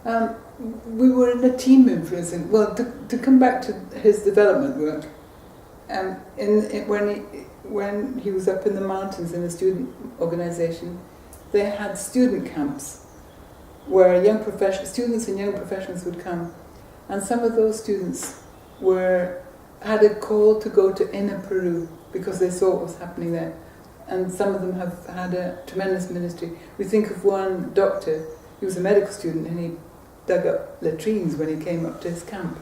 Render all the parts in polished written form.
Um, we were in a team influencing. Well, to come back to his development work, when he was up in the mountains in a student organisation, they had student camps where students and young professionals would come, and some of those students had a call to go to inner Peru because they saw what was happening there, and some of them have had a tremendous ministry. We think of one doctor. He was a medical student and he dug up latrines when he came up to his camp.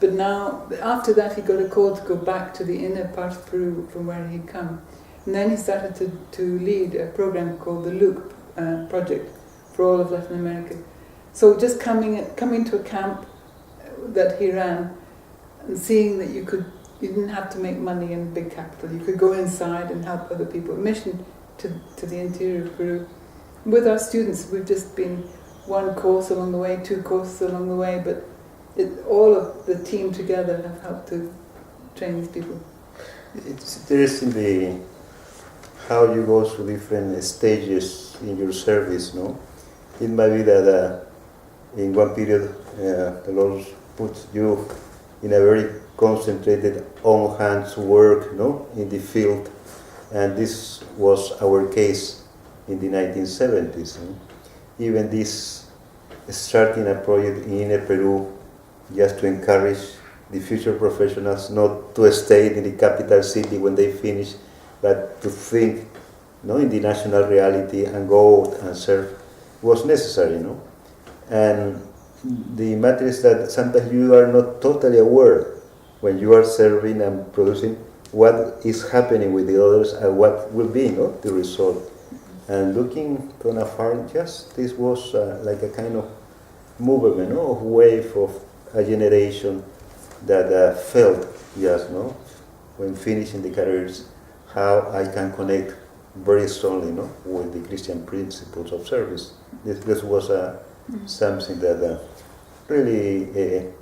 But now, after that, he got a call to go back to the inner part of Peru from where he'd come. And then he started to lead a program called the Loop Project for all of Latin America. So just coming to a camp that he ran and seeing that you didn't have to make money in big capital. You could go inside and help other people. Mission to the interior of Peru. With our students, we've just been one course along the way, 2 courses along the way, but all of the team together have helped to train these people. It's interesting how you go through different stages in your service, no? It might be that in one period the Lord puts you in a very concentrated on-hands work, no, in the field, and this was our case in the 1970s. No? Even this starting a project in Peru just to encourage the future professionals not to stay in the capital city when they finish, but to think, no, in the national reality and go out and serve was necessary, no? And the matter is that sometimes you are not totally aware when you are serving and producing what is happening with the others and what will be, no, the result. And looking from afar, just this was like a kind of movement, no, of wave of a generation that felt, yes, no, when finishing the careers, how I can connect very strongly, no, with the Christian principles of service. This was something that really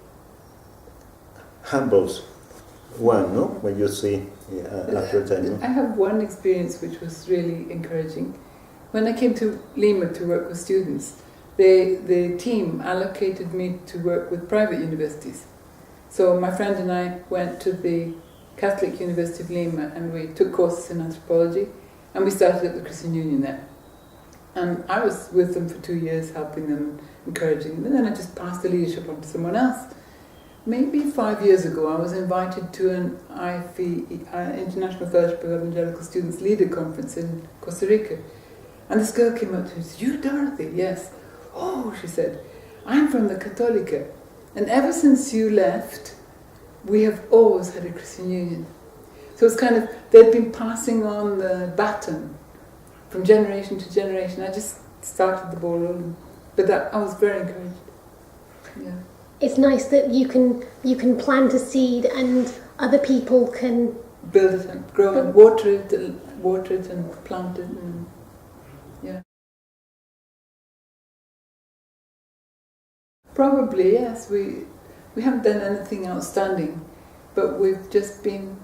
humbles one, no, when you see after time. No? I have one experience which was really encouraging. When I came to Lima to work with students, the team allocated me to work with private universities. So my friend and I went to the Catholic University of Lima and we took courses in anthropology, and we started at the Christian Union there. And I was with them for 2 years, helping them, encouraging them, and then I just passed the leadership on to someone else. Maybe 5 years ago, I was invited to an IFE, International Fellowship of Evangelical Students Leader Conference in Costa Rica. And this girl came up to me and said, "You, Dorothy?" "Yes." "Oh," she said, "I'm from the Católica. And ever since you left, we have always had a Christian Union." So it's kind of, they'd been passing on the baton from generation to generation. I just started the ball rolling. But I was very encouraged. Yeah. It's nice that you can plant a seed and other people can build it and grow it, water it and plant it, and yeah. Probably, yes. We haven't done anything outstanding, but we've just been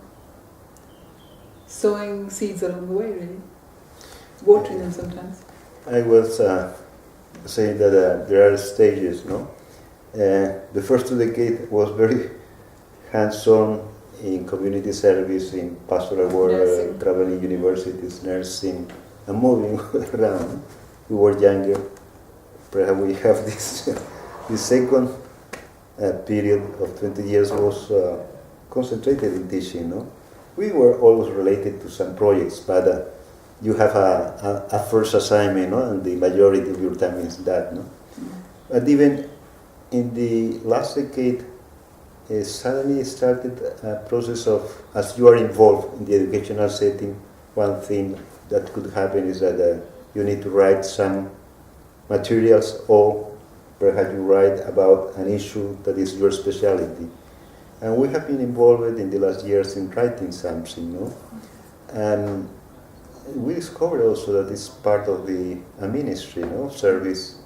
sowing seeds along the way, really. Watering them sometimes. I was saying that there are stages, no? The first 2 decades was very hands-on in community service, in pastoral work, traveling universities, nursing, and moving around. We were younger. Perhaps we have this. The second period of 20 years was concentrated in teaching. No, we were always related to some projects, but you have a first assignment, no, and the majority of your time is that. No, but even in the last decade, suddenly started a process of, as you are involved in the educational setting, one thing that could happen is that you need to write some materials, or perhaps you write about an issue that is your specialty. And we have been involved in the last years in writing something, no? And we discovered also that it's part of the ministry, no? Service,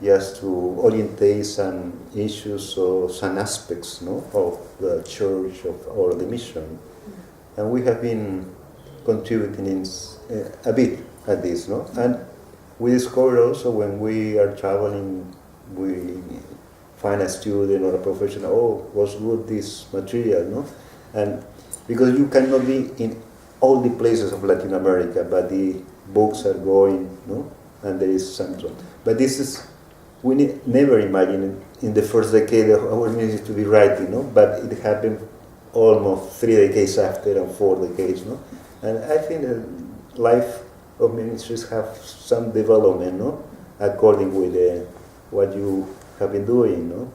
just to orientate some issues or some aspects, no, of the church or the mission. And we have been contributing a bit at this, no? And we discovered also when we are traveling we find a student or a professional, oh, was good this material, no? And because you cannot be in all the places of Latin America, but the books are going, no? And there is some. But this is, we never imagine in the first decade of our ministry to be writing, no? But it happened almost 3 decades after and 4 decades, no? And I think that life of ministries have some development, no? According with what you have been doing, no?